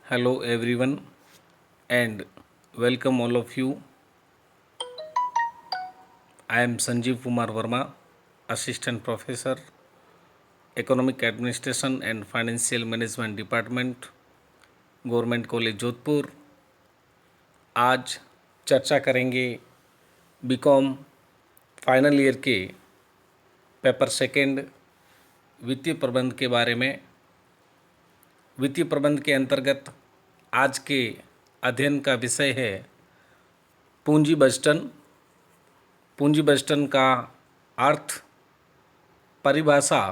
Hello everyone and welcome all of you. I am Sanjeev Kumar Verma, Assistant Professor, Economic Administration and Financial Management Department, government college Jodhpur. आज चर्चा करेंगे BCom final year के paper second वित्तीय प्रबंध के बारे में। वित्तीय प्रबंध के अंतर्गत आज के अध्ययन का विषय है पूंजी बजटन। पूंजी बजटन का अर्थ, परिभाषा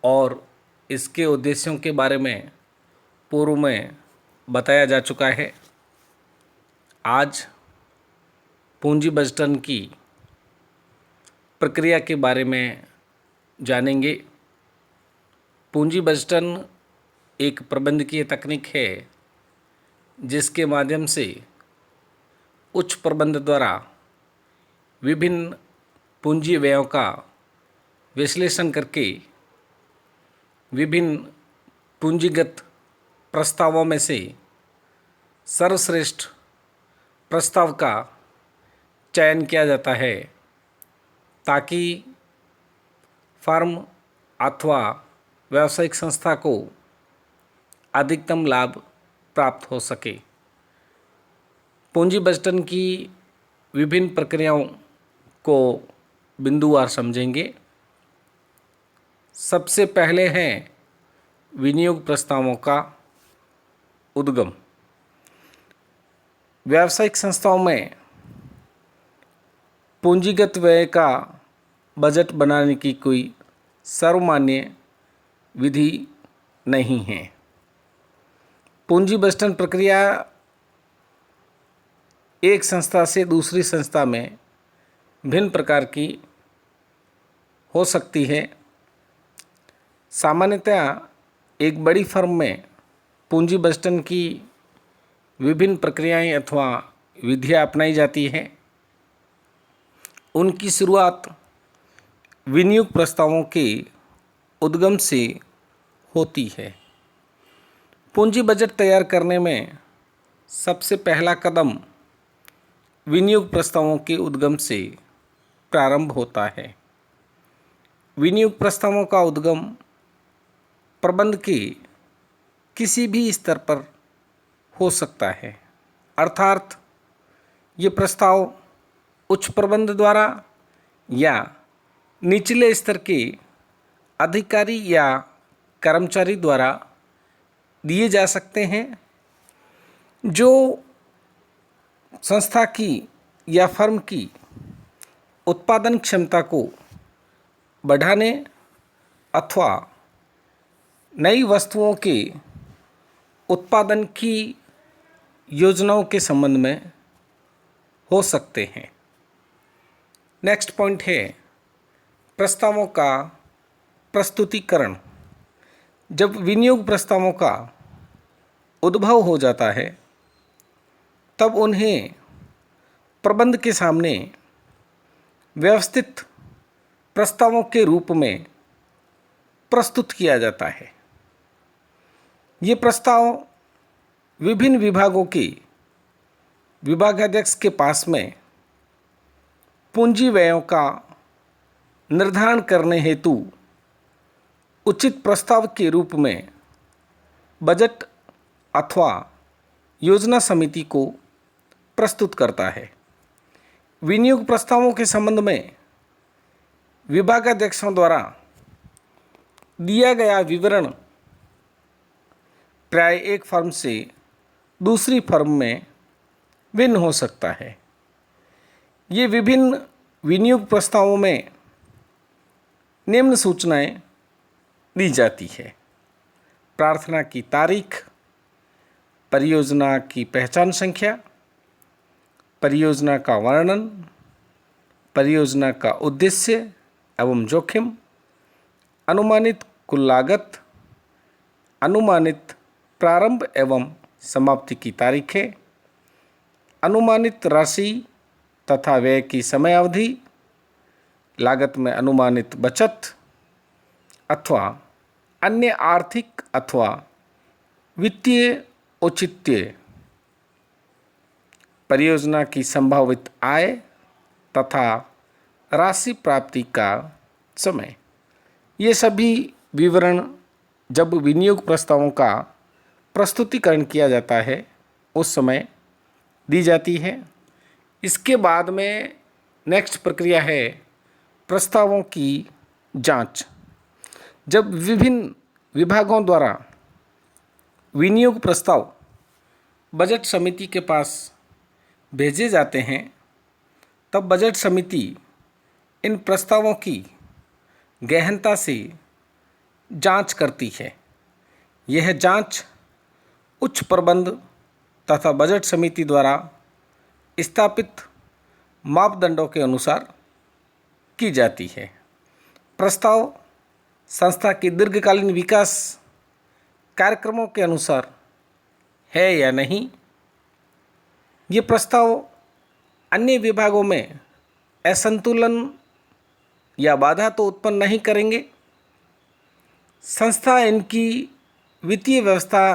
और इसके उद्देश्यों के बारे में पूर्व में बताया जा चुका है। आज पूंजी बजटन की प्रक्रिया के बारे में जानेंगे। पूंजी बजटन एक प्रबंधकीय तकनीक है जिसके माध्यम से उच्च प्रबंध द्वारा विभिन्न पूंजी व्ययों का विश्लेषण करके विभिन्न पूंजीगत प्रस्तावों में से सर्वश्रेष्ठ प्रस्ताव का चयन किया जाता है ताकि फर्म अथवा व्यावसायिक संस्था को अधिकतम लाभ प्राप्त हो सके। पूंजी बजटन की विभिन्न प्रक्रियाओं को बिंदुवार समझेंगे। सबसे पहले है विनियोग प्रस्तावों का उद्गम। व्यावसायिक संस्थाओं में पूंजीगत व्यय का बजट बनाने की कोई सर्वमान्य विधि नहीं है। पूंजी बजटन प्रक्रिया एक संस्था से दूसरी संस्था में भिन्न प्रकार की हो सकती है। सामान्यतः एक बड़ी फर्म में पूंजी बजटन की विभिन्न प्रक्रियाएं अथवा विधियां अपनाई जाती हैं। उनकी शुरुआत विनियोग प्रस्तावों के उद्गम से होती है। पूंजी बजट तैयार करने में सबसे पहला कदम विनियोग प्रस्तावों के उद्गम से प्रारंभ होता है। विनियोग प्रस्तावों का उद्गम प्रबंध के किसी भी स्तर पर हो सकता है, अर्थात ये प्रस्ताव उच्च प्रबंध द्वारा या निचले स्तर के अधिकारी या कर्मचारी द्वारा दिए जा सकते हैं जो संस्था की या फर्म की उत्पादन क्षमता को बढ़ाने अथवा नई वस्तुओं के उत्पादन की योजनाओं के संबंध में हो सकते हैं। नेक्स्ट पॉइंट है प्रस्तावों का प्रस्तुतिकरण। जब विनियोग प्रस्तावों का उद्भव हो जाता है तब उन्हें प्रबंध के सामने व्यवस्थित प्रस्तावों के रूप में प्रस्तुत किया जाता है। ये प्रस्ताव विभिन्न विभागों के विभागाध्यक्ष के पास में पूंजी व्ययों का निर्धारण करने हेतु उचित प्रस्ताव के रूप में बजट अथवा योजना समिति को प्रस्तुत करता है। विनियोग प्रस्तावों के संबंध में विभागाध्यक्षों द्वारा दिया गया विवरण प्राय एक फर्म से दूसरी फर्म में भिन्न हो सकता है। ये विभिन्न विनियोग प्रस्तावों में निम्न सूचनाएं दी जाती है: प्रार्थना की तारीख, परियोजना की पहचान संख्या, परियोजना का वर्णन, परियोजना का उद्देश्य एवं जोखिम, अनुमानित कुल लागत, अनुमानित प्रारंभ एवं समाप्ति की तारीखें, अनुमानित राशि तथा व्यय की समयावधि, लागत में अनुमानित बचत अथवा अन्य आर्थिक अथवा वित्तीय औचित्य, परियोजना की संभावित आय तथा राशि प्राप्ति का समय, ये सभी विवरण जब विनियोग प्रस्तावों का प्रस्तुतिकरण किया जाता है उस समय दी जाती है। इसके बाद में नेक्स्ट प्रक्रिया है प्रस्तावों की जांच। जब विभिन्न विभागों द्वारा विनियोग प्रस्ताव बजट समिति के पास भेजे जाते हैं तब बजट समिति इन प्रस्तावों की गहनता से जांच करती है। यह जांच उच्च प्रबंध तथा बजट समिति द्वारा स्थापित मापदंडों के अनुसार की जाती है। प्रस्ताव संस्था की दीर्घकालीन विकास कार्यक्रमों के अनुसार है या नहीं, ये प्रस्ताव अन्य विभागों में असंतुलन या बाधा तो उत्पन्न नहीं करेंगे, संस्था इनकी वित्तीय व्यवस्था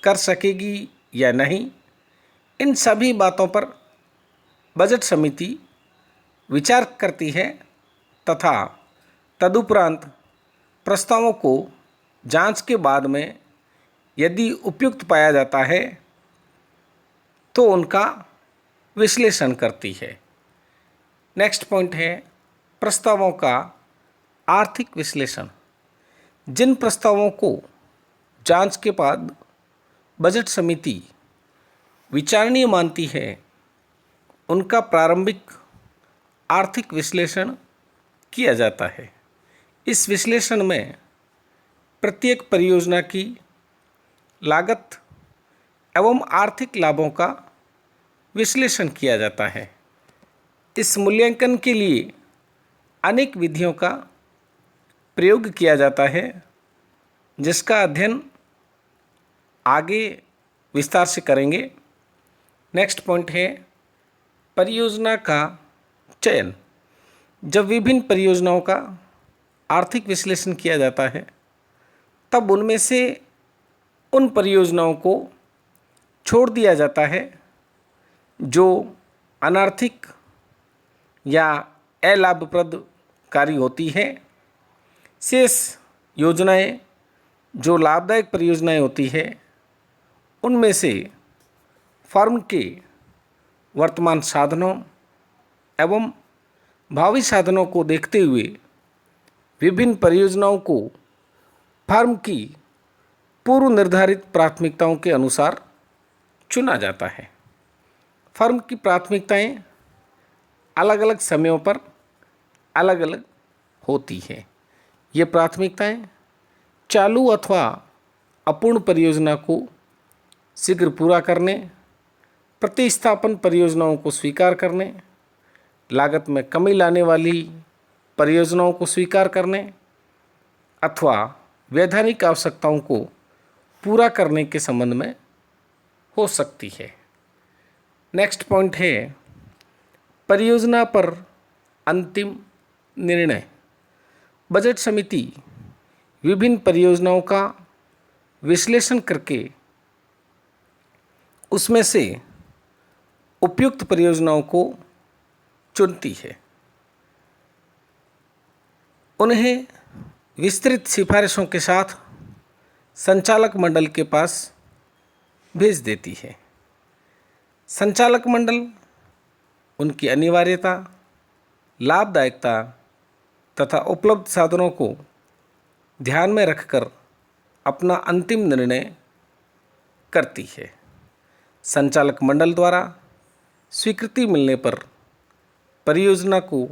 कर सकेगी या नहीं, इन सभी बातों पर बजट समिति विचार करती है तथा तदुपरांत प्रस्तावों को जांच के बाद में यदि उपयुक्त पाया जाता है तो उनका विश्लेषण करती है। नेक्स्ट पॉइंट है प्रस्तावों का आर्थिक विश्लेषण। जिन प्रस्तावों को जांच के बाद बजट समिति विचारणीय मानती है उनका प्रारंभिक आर्थिक विश्लेषण किया जाता है। इस विश्लेषण में प्रत्येक परियोजना की लागत एवं आर्थिक लाभों का विश्लेषण किया जाता है। इस मूल्यांकन के लिए अनेक विधियों का प्रयोग किया जाता है जिसका अध्ययन आगे विस्तार से करेंगे। नेक्स्ट पॉइंट है परियोजना का चयन। जब विभिन्न परियोजनाओं का आर्थिक विश्लेषण किया जाता है तब उनमें से उन परियोजनाओं को छोड़ दिया जाता है जो अनार्थिक या अलाभप्रद कार्य होती है। शेष योजनाएं जो लाभदायक परियोजनाएं होती है उनमें से फर्म के वर्तमान साधनों एवं भावी साधनों को देखते हुए विभिन्न परियोजनाओं को फर्म की पूर्व निर्धारित प्राथमिकताओं के अनुसार चुना जाता है। फर्म की प्राथमिकताएं अलग अलग समयों पर अलग अलग होती है। ये प्राथमिकताएं चालू अथवा अपूर्ण परियोजना को शीघ्र पूरा करने, प्रतिस्थापन परियोजनाओं को स्वीकार करने, लागत में कमी लाने वाली परियोजनाओं को स्वीकार करने अथवा वैधानिक आवश्यकताओं को पूरा करने के संबंध में हो सकती है। नेक्स्ट पॉइंट है परियोजना पर अंतिम निर्णय। बजट समिति विभिन्न परियोजनाओं का विश्लेषण करके उसमें से उपयुक्त परियोजनाओं को चुनती है, उन्हें विस्तृत सिफारिशों के साथ संचालक मंडल के पास भेज देती है। संचालक मंडल उनकी अनिवार्यता, लाभदायकता तथा उपलब्ध साधनों को ध्यान में रखकर अपना अंतिम निर्णय करती है। संचालक मंडल द्वारा स्वीकृति मिलने पर परियोजना को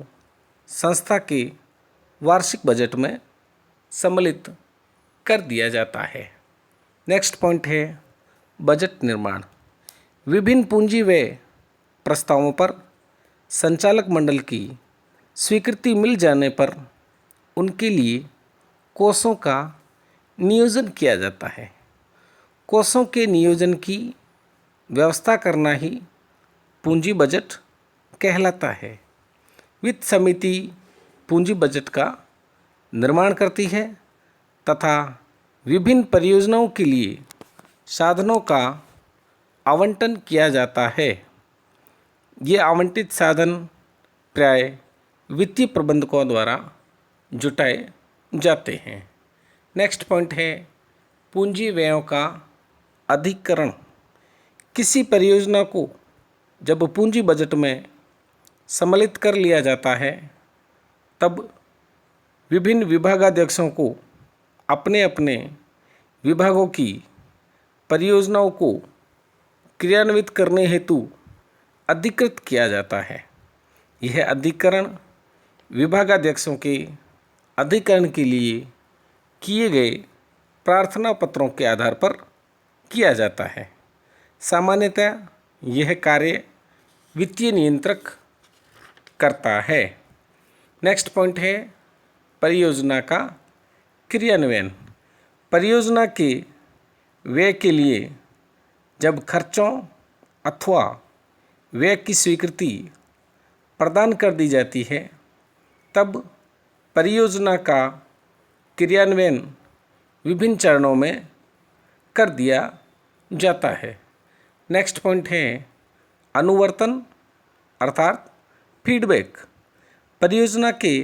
संस्था के वार्षिक बजट में सम्मिलित कर दिया जाता है। नेक्स्ट पॉइंट है बजट निर्माण। विभिन्न पूंजी व्यय प्रस्तावों पर संचालक मंडल की स्वीकृति मिल जाने पर उनके लिए कोषों का नियोजन किया जाता है। कोषों के नियोजन की व्यवस्था करना ही पूंजी बजट कहलाता है। वित्त समिति पूंजी बजट का निर्माण करती है तथा विभिन्न परियोजनाओं के लिए साधनों का आवंटन किया जाता है। ये आवंटित साधन प्राय वित्तीय प्रबंधकों द्वारा जुटाए जाते हैं। नेक्स्ट पॉइंट है पूंजी व्ययों का अधिकरण। किसी परियोजना को जब पूंजी बजट में सम्मिलित कर लिया जाता है तब विभिन्न विभागाध्यक्षों को अपने अपने विभागों की परियोजनाओं को क्रियान्वित करने हेतु अधिकृत किया जाता है। यह अधिकरण विभागाध्यक्षों के अधिकरण के लिए किए गए प्रार्थना पत्रों के आधार पर किया जाता है। सामान्यतः यह कार्य वित्तीय नियंत्रक करता है। नेक्स्ट पॉइंट है परियोजना का क्रियान्वयन। परियोजना के व्यय के लिए जब खर्चों अथवा व्यय की स्वीकृति प्रदान कर दी जाती है तब परियोजना का क्रियान्वयन विभिन्न चरणों में कर दिया जाता है। नेक्स्ट पॉइंट है अनुवर्तन अर्थात फीडबैक। परियोजना के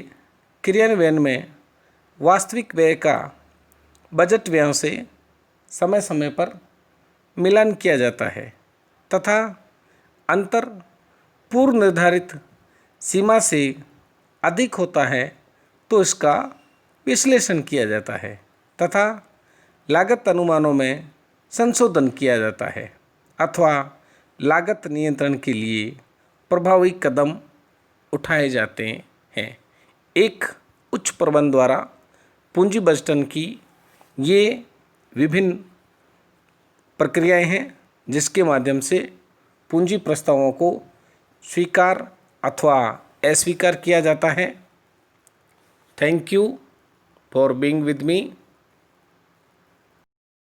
क्रियान्वयन में वास्तविक व्यय का बजट व्ययों से समय समय पर मिलान किया जाता है तथा अंतर पूर्व निर्धारित सीमा से अधिक होता है तो इसका विश्लेषण किया जाता है तथा लागत अनुमानों में संशोधन किया जाता है अथवा लागत नियंत्रण के लिए प्रभावी कदम उठाए जाते हैं। एक उच्च प्रबंधन द्वारा पूंजी बजटन की ये विभिन्न प्रक्रियाएं हैं जिसके माध्यम से पूंजी प्रस्तावों को स्वीकार अथवा अस्वीकार किया जाता है। Thank you for being with me.